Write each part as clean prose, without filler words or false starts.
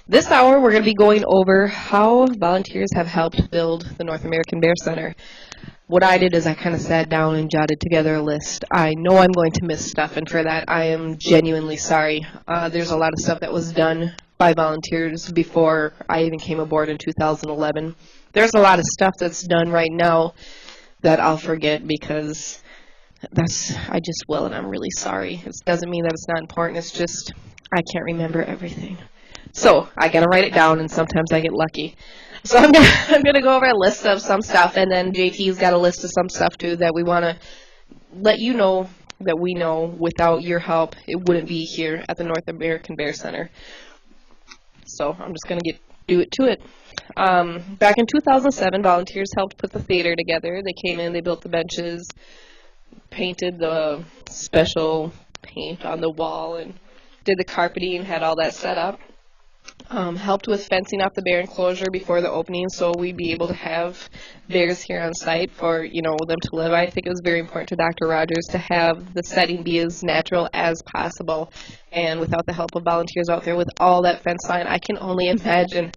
This hour, we're going to be going over how volunteers have helped build the North American Bear Center. What I did is I kind of sat down and jotted together a list. I know I'm going to miss stuff, and for that, I am genuinely sorry. There's a lot of stuff that was done by volunteers before I even came aboard in 2011. There's a lot of stuff that's done right now that I'll forget because I just will, and I'm really sorry. It doesn't mean that it's not important. It's just I can't remember everything. So I gotta write it down, and sometimes I get lucky. So I'm gonna go over a list of some stuff, and then JT's got a list of some stuff too that we want to let you know that we know without your help it wouldn't be here at the North American Bear Center. So I'm just gonna do it to it. Back in 2007, volunteers helped put the theater together. They came in, they built the benches, painted the special paint on the wall, and did the carpeting, had all that set up. Helped with fencing off the bear enclosure before the opening so we'd be able to have bears here on site for, them to live. I think it was very important to Dr. Rogers to have the setting be as natural as possible. And without the help of volunteers out there with all that fence line, I can only imagine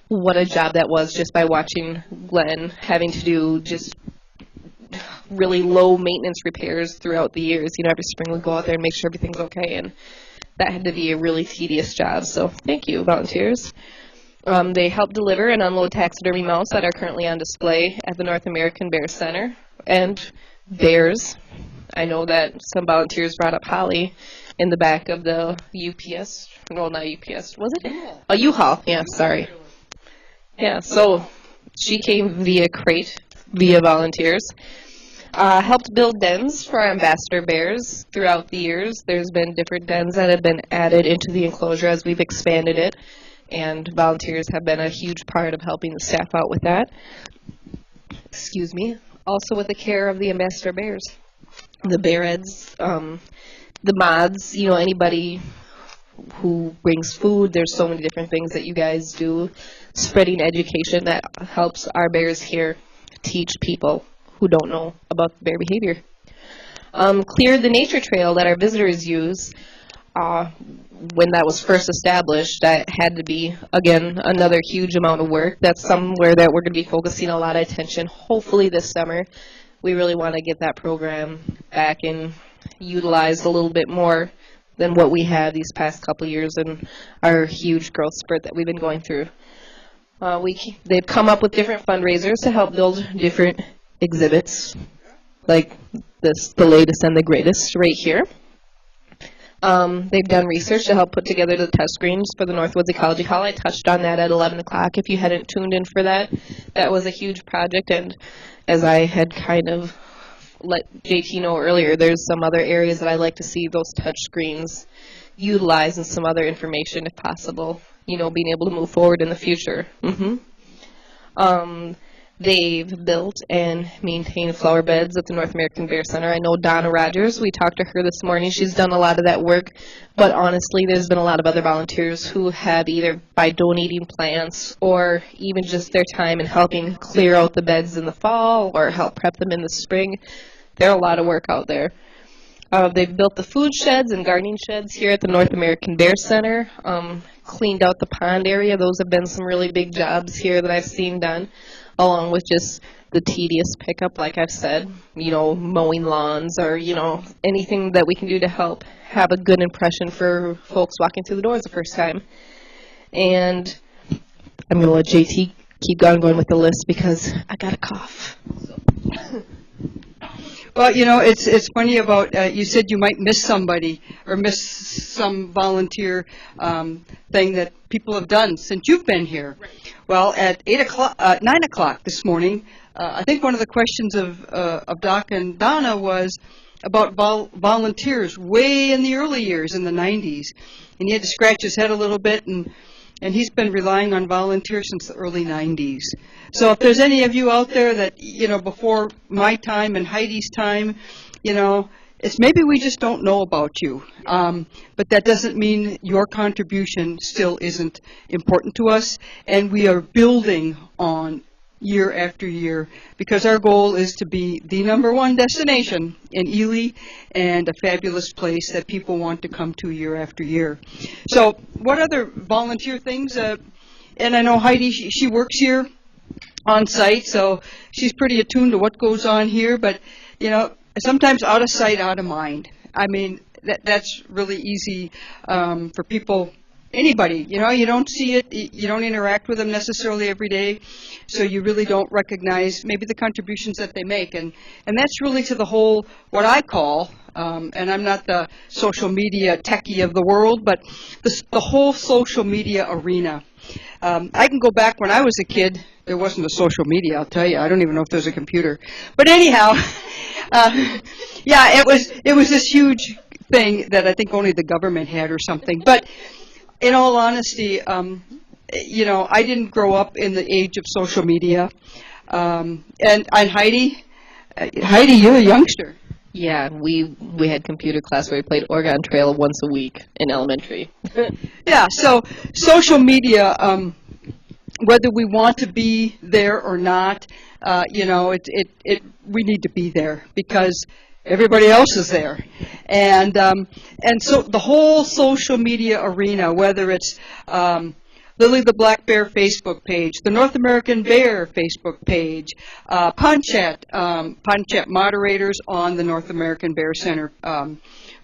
what a job that was just by watching Glenn having to do just really low maintenance repairs throughout the years. Every spring we'd go out there and make sure everything's okay, and that had to be a really tedious job, so thank you, volunteers. They help deliver and unload taxidermy mounts that are currently on display at the North American Bear Center. And bears. I know that some volunteers brought up Holly in the back of the UPS. No, not UPS. Was it? Yeah. A U-Haul. Yeah, sorry. Yeah, so she came via crate, via volunteers. Helped build dens for our ambassador bears throughout the years. There's been different dens that have been added into the enclosure as we've expanded it, and volunteers have been a huge part of helping the staff out with that. Excuse me. Also with the care of the ambassador bears. The bearheads, the mods, anybody who brings food. There's so many different things that you guys do. Spreading education that helps our bears here teach people who don't know about bear behavior. Cleared the nature trail that our visitors use. When that was first established, that had to be, again, another huge amount of work. That's somewhere that we're going to be focusing a lot of attention, hopefully this summer. We really want to get that program back and utilized a little bit more than what we had these past couple of years in our huge growth spurt that we've been going through. They've come up with different fundraisers to help build different exhibits, like the latest and the greatest right here. They've done research to help put together the touch screens for the Northwoods Ecology Hall. I touched on that at 11 o'clock. If you hadn't tuned in for that, that was a huge project, and as I had kind of let JT know earlier, there's some other areas that I'd like to see those touch screens utilized and some other information if possible, being able to move forward in the future. They've built and maintained flower beds at the North American Bear Center. I know Donna Rogers, we talked to her this morning. She's done a lot of that work, but honestly, there's been a lot of other volunteers who have either by donating plants or even just their time in helping clear out the beds in the fall or help prep them in the spring. There's a lot of work out there. They've built the food sheds and gardening sheds here at the North American Bear Center, cleaned out the pond area. Those have been some really big jobs here that I've seen done, along with just the tedious pickup, like I've said, mowing lawns or, anything that we can do to help have a good impression for folks walking through the doors the first time. And I'm going to let JT keep going with the list because I got a cough. Well, it's funny about, you said you might miss somebody or miss some volunteer thing that people have done since you've been here. Right. Well, at 9 o'clock this morning, I think one of the questions of Doc and Donna was about volunteers way in the early years in the 90s. And he had to scratch his head a little bit, and he's been relying on volunteers since the early 90s. So if there's any of you out there that, before my time and Heidi's time, it's maybe we just don't know about you. But that doesn't mean your contribution still isn't important to us. And we are building on year after year, because our goal is to be the #1 destination in Ely and a fabulous place that people want to come to year after year. So what other volunteer things? And I know Heidi, she works here on site, so she's pretty attuned to what goes on here, but, you know, sometimes out of sight, out of mind. I mean, that's really easy for people, anybody. You know, you don't see it, you don't interact with them necessarily every day, so you really don't recognize maybe the contributions that they make. And that's really to the whole, what I call, and I'm not the social media techie of the world, but the whole social media arena. I can go back when I was a kid. There wasn't a social media, I'll tell you. I don't even know if there's a computer. But anyhow, yeah, it was this huge thing that I think only the government had or something. But in all honesty, you know, I didn't grow up in the age of social media. And Heidi, you're a youngster. Yeah, we had computer class where we played Oregon Trail once a week in elementary. Yeah, so social media, whether we want to be there or not, you know, we need to be there because everybody else is there. And so the whole social media arena, whether it's Lily the Black Bear Facebook page, the North American Bear Facebook page, Ponchat moderators on the North American Bear Center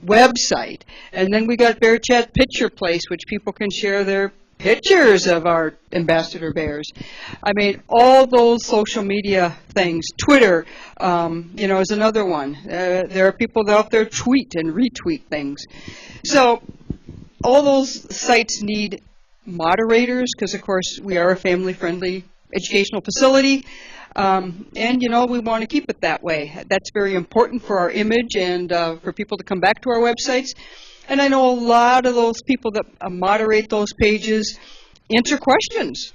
website. And then we got Bear Chat Picture Place, which people can share their pictures of our ambassador bears. I mean, all those social media things. Twitter, you know, is another one. There are people out there tweet and retweet things. So all those sites need moderators because, of course, we are a family-friendly educational facility. And, you know, we want to keep it that way. That's very important for our image and for people to come back to our websites. And I know a lot of those people that moderate those pages answer questions.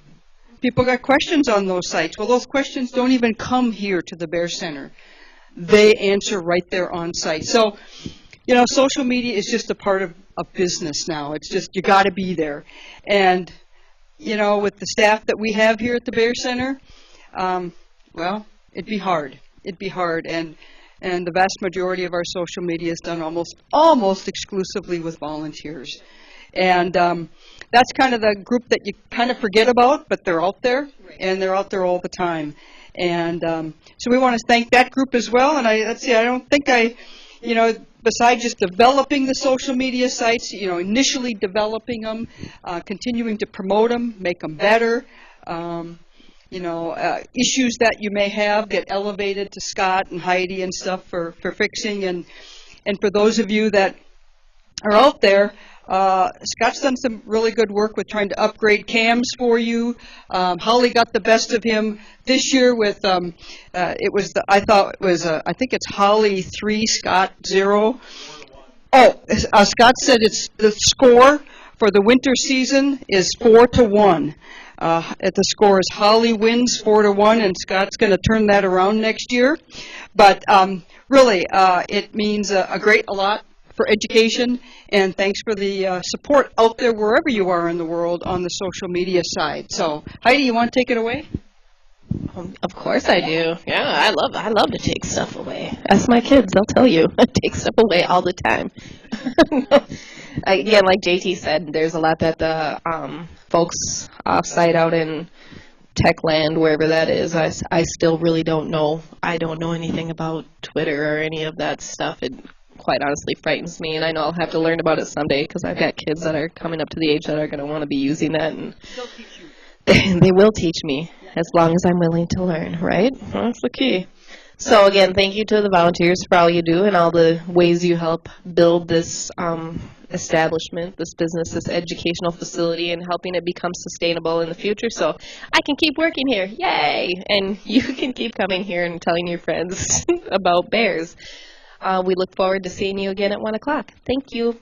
People got questions on those sites. Well, those questions don't even come here to the Bear Center. They answer right there on site. So, you know, social media is just a part of business now. It's just, you got to be there. And, you know, with the staff that we have here at the Bear Center, well, it'd be hard. It'd be hard. And the vast majority of our social media is done almost exclusively with volunteers. And that's kind of the group that you kind of forget about, but they're out there, and they're out there all the time. And so we want to thank that group as well. And I don't think you know, besides just developing the social media sites, you know, initially developing them, continuing to promote them, make them better, you know, issues that you may have get elevated to Scott and Heidi and stuff for fixing. And for those of you that are out there, Scott's done some really good work with trying to upgrade cams for you. Holly got the best of him this year with, I think it's Holly 3, Scott 0. Oh, Scott said it's the score for the winter season is 4-1. The score is Holly wins 4-1, and Scott's going to turn that around next year. But really, it means a lot for education, and thanks for the support out there wherever you are in the world on the social media side. So, Heidi, you want to take it away? Of course I do. Yeah, I love to take stuff away. Ask my kids, they'll tell you. I take stuff away all the time. Again, like JT said, there's a lot that the folks off-site out in Techland, wherever that is, I still really don't know. I don't know anything about Twitter or any of that stuff. It quite honestly frightens me, and I know I'll have to learn about it someday because I've got kids that are coming up to the age that are going to want to be using that, and They'll teach you. they will teach me as long as I'm willing to learn, right? That's the key. So again, thank you to the volunteers for all you do and all the ways you help build this establishment, this business, this educational facility, and helping it become sustainable in the future so I can keep working here. Yay! And you can keep coming here and telling your friends about bears. We look forward to seeing you again at 1 o'clock. Thank you.